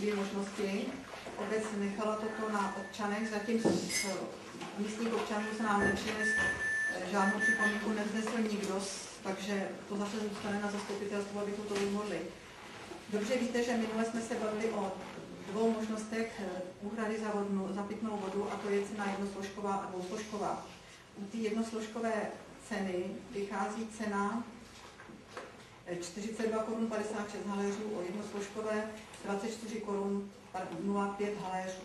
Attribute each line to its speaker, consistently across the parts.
Speaker 1: dvě možnosti. Obec nechala toto na občanech, zatím z místních občanů se nám nepřines žádnou připomínku, nevznesl nikdo, takže to zase zůstane na zastupitelstvu, abychom to rozhodli. Dobře víte, že minule jsme se bavili o dvou možnostech úhrady za pitnou vodu, a to je cena jednosložková a dvousložková. U té jednosložkové ceny vychází cena 42 korun 56 haléřů, o jednosložkové 24 korun 05 haléřů.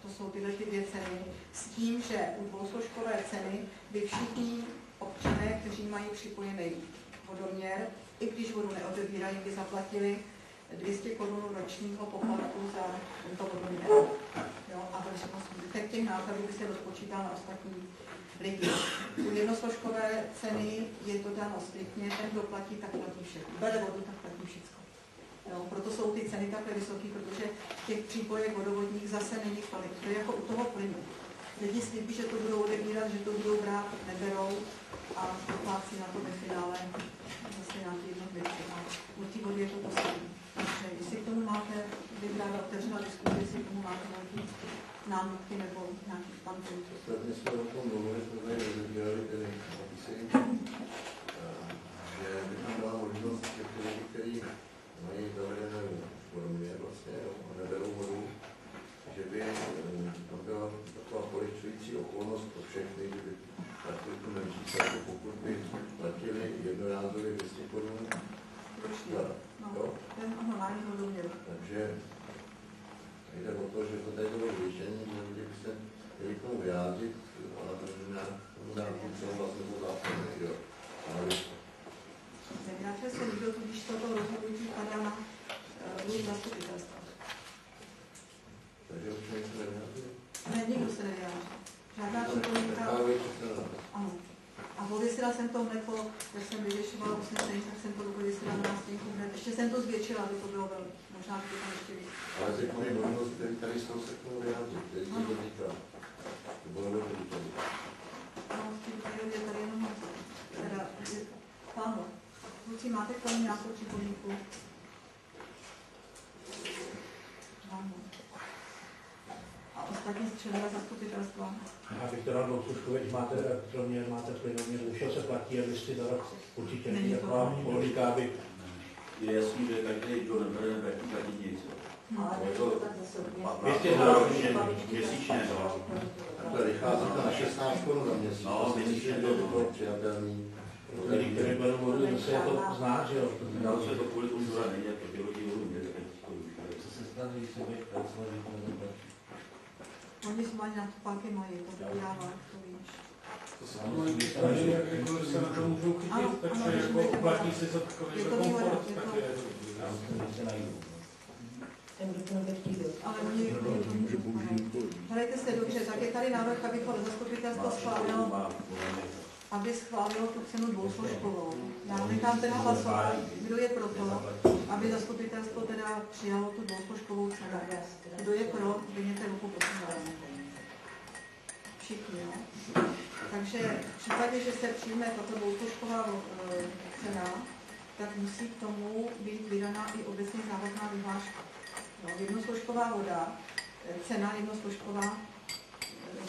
Speaker 1: To jsou tyhle dvě ceny. S tím, že u dvousložkové ceny by všichni občané, kteří mají připojený vodoměr, i když vodu neodebírají, by zaplatili 200 korun ročního poplatku za tento vodoměr. A zbytek těch nákladů by se rozpočítal na ostatní lidi. U jednosložkové ceny je to dáno striktně, ten, kdo platí, tak platí všechno. Bere vodu, tak platí všechno. Proto jsou ty ceny takhle vysoké, protože těch přípojek vodovodních zase není tolik. To je jako u toho plynu. Lidi slíbí, že to budou odebírat, že to budou brát, neberou a doplácí na to ve finále zase nějaký jednotlivci. A u té vody je to poslední. Takže jestli k tomu máte, bych ráda otevřela diskuzi, jestli k tomu máte nějaké námitky nebo nějaký pantel.
Speaker 2: Ostatně jsme o tom mluvili, jsme tady rozebírali tedy opisy, že by tam byla možnost těch lidí, kteří mají zavedené vodomě vlastně a neberou vodu, že by tam byla taková polehčující okolnost pro všechny, že by platili tu menší sazbu, pokud by platili jednorázově 200 korun. Takže jde o to, že to tady bylo řešení, že lidi by se měli k tomu vyjádřit, ale to je nějaký souhlas nebo zákon, ale
Speaker 1: Nejráče se líbil, když toto rozhodnutí padá na růst zastupitelstva.
Speaker 2: Takže už se nevyjádřil?
Speaker 1: Ne, nikdo se nevyjádřil. Žádná připomínka. Ano. A pověsila jsem to hned po, jak jsem vyvěšovala usnesení, tak jsem to pověsila na nástěnku hned. Ještě jsem to zvětšila, aby to bylo velmi. Možná, že to tam ještě víc.
Speaker 2: Ale řekněme možnost, který tady jsou se k tomu vyjádřit, který se to týká. To bylo dobrý tady.
Speaker 1: No, s tím je tady jenom teda, páno, kluci, máte k tomu nějakou připomínku? Ano. A ostatní členové zastupitelstva?
Speaker 3: Já bych to dal dvouslužku, když máte plynoměr, už se platí, abyste to určitě není taková logika, aby...
Speaker 4: Je jasný, že každý, kdo nebere, platí nic.
Speaker 2: Ale
Speaker 4: je to
Speaker 3: 200
Speaker 4: měsíčně.
Speaker 2: To vychází to na 16 korun na měsíc.
Speaker 4: No,
Speaker 2: měsíčně to bylo přijatelný.
Speaker 3: Který berou vodu, zase je to zná, že jo?
Speaker 4: Dalo se to kvůli tomu dora nejde, protože lidi vodu měli.
Speaker 5: Co se stane, když se bude pracovat, že to nezaplatí?
Speaker 1: Oni mají na to páky mají, to vydává, to víš.
Speaker 5: To se jako se na to můžou chytit, takže jako uplatní si za takový komfort, tak je
Speaker 1: ale oni to můžou. Hrajte se dobře, tak je tady návrh, aby zastupitelstvo schválilo, aby schválilo tu cenu dvousložkovou. Já nechám teda hlasovat, kdo je pro to, aby zastupitelstvo teda přijalo tu dvousložkovou cenu. Kdo je pro, vyněte ruku, prosím. Všichni, jo? Takže v případě, že se přijme tato dvousložková cena, tak musí k tomu být vydaná i obecně závazná vyhláška. No, jednosložková voda, cena jednosložková,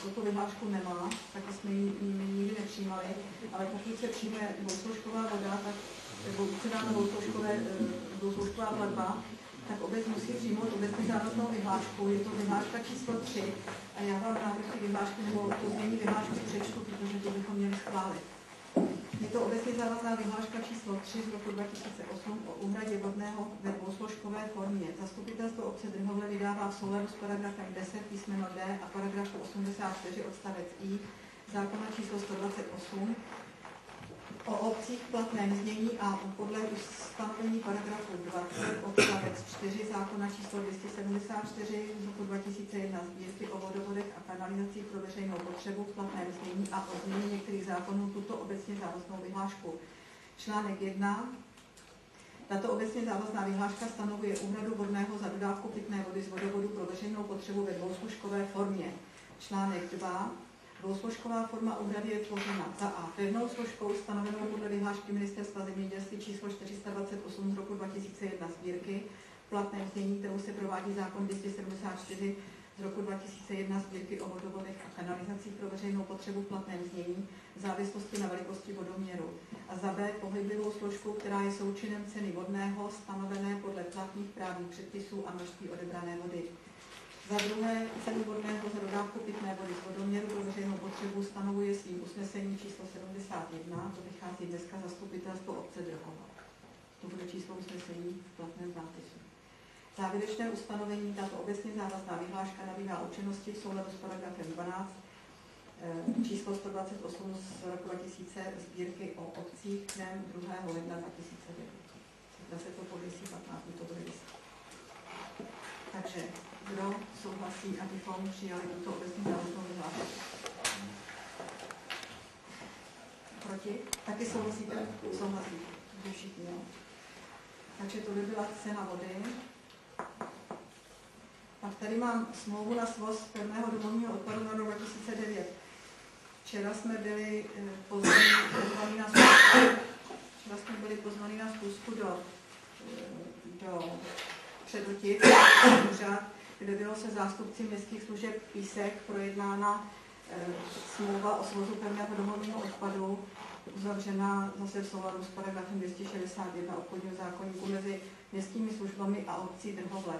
Speaker 1: toto vyhlášku nemá, taky jsme ji nikdy nepřijímali, ale pokud se přijme dvousložková voda, tak cena dvousložková platba, tak obec musí přijmout obecně závaznou vyhlášku. Je to vyhláška číslo 3 a já vám návrh ty vyhlášky nebo to změní vyhlášku přečtu, protože to bychom měli schválit. Je to obecně závazná vyhláška číslo 3 z roku 2008 o úhradě vodného ve dvousložkové formě. Zastupitelstvo obce Drhovle vydává v souladu s paragrafem 10 písmeno D a paragrafu 84 odstavec I zákona číslo 128 o obcích v platném znění a podle ustanovení paragrafu 20 odstavec 4 zákona číslo 274 z roku 2001 sbírky o vodovodech a kanalizacích pro veřejnou potřebu v platném znění a o změně některých zákonů tuto obecně závaznou vyhlášku. Článek 1. Tato obecně závazná vyhláška stanovuje úhradu vodného za dodávku pitné vody z vodovodu pro veřejnou potřebu ve dvousložkové formě. Článek 2. Dvousložková forma úhrady je tvořena za a pevnou složkou stanovenou podle vyhlášky Ministerstva zemědělství číslo 428 z roku 2001 sbírky platném znění, kterou se provádí zákon 274 z roku 2001 sbírky o vodovodech a kanalizacích pro veřejnou potřebu v platném znění v závislosti na velikosti vodoměru. A za B pohyblivou složku, která je součinem ceny vodného stanovené podle platných právních předpisů a množství odebrané vody. Za druhé, cenu vodného za dodávku pitné vody z vodoměru pro veřejnou potřebu stanovuje svým usnesením číslo 71, to vychází dneska zastupitelstvo obce Drhova. To bude číslo usnesení v platném zápisu. Závěrečné ustanovení, tato obecně závazná vyhláška nabývá účinnosti v souladu s paragrafem 12 číslo 128 z roku 2000 sbírky o obcích dnem 2. ledna 2009. Zase to pověsí 15, to bude vysit. Takže kdo souhlasí, abychom přijali tuto obecně závaznou vyhlášku? Proti? Taky souhlasíte? Souhlasíte. Všichni, jo. Takže to by byla cena vody. Pak tady mám smlouvu na svoz pevného domovního odpadu na rok 2009. Včera jsme byli pozvaní na schůzku do Předotic, kde bylo se zástupci městských služeb Písek projednána smlouva o svozu pevného domovního odpadu, uzavřená zase v souladu s paragrafem 261 obchodního zákoníku mezi městskými službami a obcí Drhovle.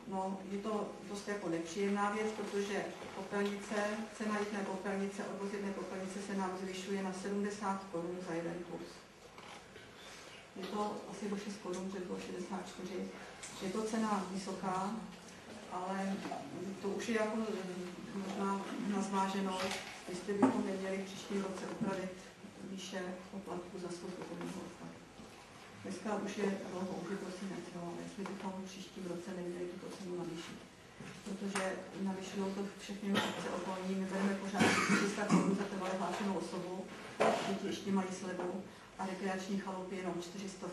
Speaker 1: No, je to dost jako nepříjemná věc, protože popelnice, cena jedné popelnice, odvoz jedné popelnice se nám zvyšuje na 70 korun za jeden kus. Je to asi do 6 korun, že bylo 64. Je to cena vysoká, ale to už je jako možná na zváženou, jestli bychom neměli v příštím roce upravit výše poplatku za svoz pevného odpadu. Dneska už je dlouho, už je to si nechtělo, ale jestli bychom v příštím roce neměli tuto cenu navýšit. Protože navyšují to všechny obce okolní, my bereme pořád 300 korun za trvale hlášenou osobu, děti ještě mají slevu a rekreační chalupy jenom 400.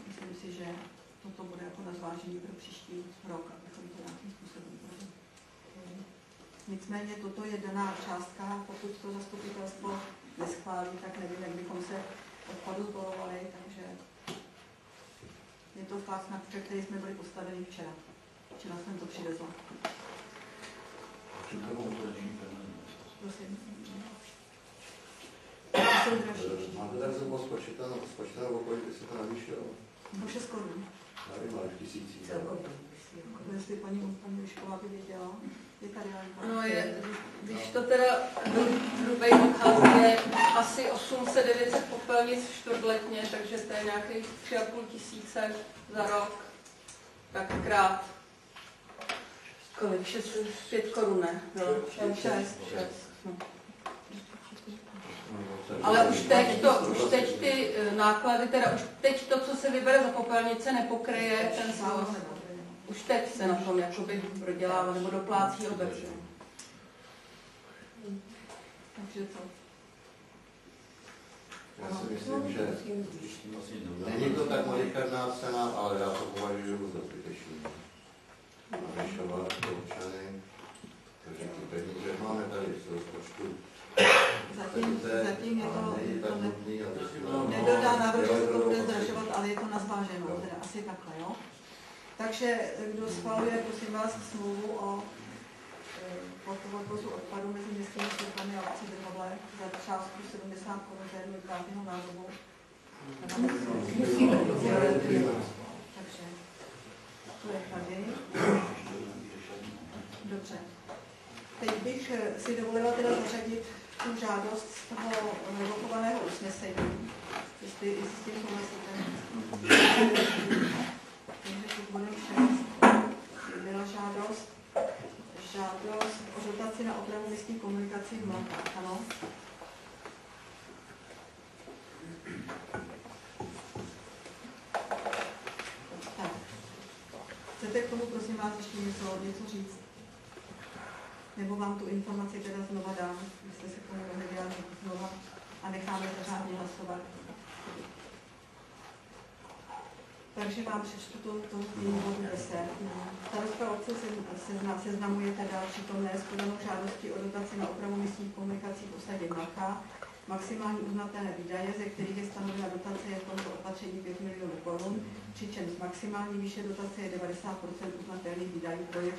Speaker 1: Myslím si, že toto bude jako na zvážení pro příští rok, abychom to nějakým způsobem upravili. Nicméně toto je daná částka, pokud to zastupitelstvo neschválí, tak nevím, jak bychom se odpadu zborovali, takže je to fakt, na který jsme byli postaveni včera. Včera jsem to přivezla. Prosím.
Speaker 2: Máte tak zhruba spočítanou, kolik by se to navýšilo?
Speaker 1: O 6 korun.
Speaker 2: Nevím, ale v tisících.
Speaker 1: Jestli paní Lišková by věděla, je tady
Speaker 6: no je, když to teda hrubej odhad je asi 800-900 popelnic čtvrtletně, takže to je nějakých 3,5 tisíce za rok. Tak krát. Kolik? 5 korun, ne? 6. Ale už teď ty náklady, teda už teď to, co se vybere za popelnice, nepokryje ten svoz. Už teď se na tom jakoby prodělává nebo doplácí obec.
Speaker 1: Takže co?
Speaker 2: Já si myslím, že není to tak malicherná cena, ale já to považuji za zbytečný. Navyšovat občany, takže ty peníze máme tady z rozpočtu.
Speaker 1: Zatím je to nedodá návrh, že se to bude zdražovat, ale je to na zváženou, teda asi takhle, jo? Takže kdo schvaluje, prosím vás, smlouvu o odvozu odpadu mezi městskými službami a obcí Drhovle za částku 70 korun za jednu právního nádobu. Takže to je tady. Dobře. Teď bych si dovolila teda zařadit tu žádost z toho revokovaného usnesení, jestli s tím souhlasíte. Takže tu bodem 6 byla žádost o dotaci na opravu místní komunikací v Mlakách, ano? Tak. Chcete k tomu, prosím vás, ještě něco říct? Nebo vám tu informaci teda znova dám, jste se k tomu nevěděli znova a necháme to řádně hlasovat. Takže vám přečtu to bodu 10. Starosta obce seznamuje teda přítomné s podanou žádostí o dotaci na opravu místních komunikací v osadě Mlaka Maximální uznatelné výdaje, ze kterých je stanovena dotace, je v tomto opatření 5 milionů korun, přičemž maximální výše dotace je 90% uznatelných výdajů projektu.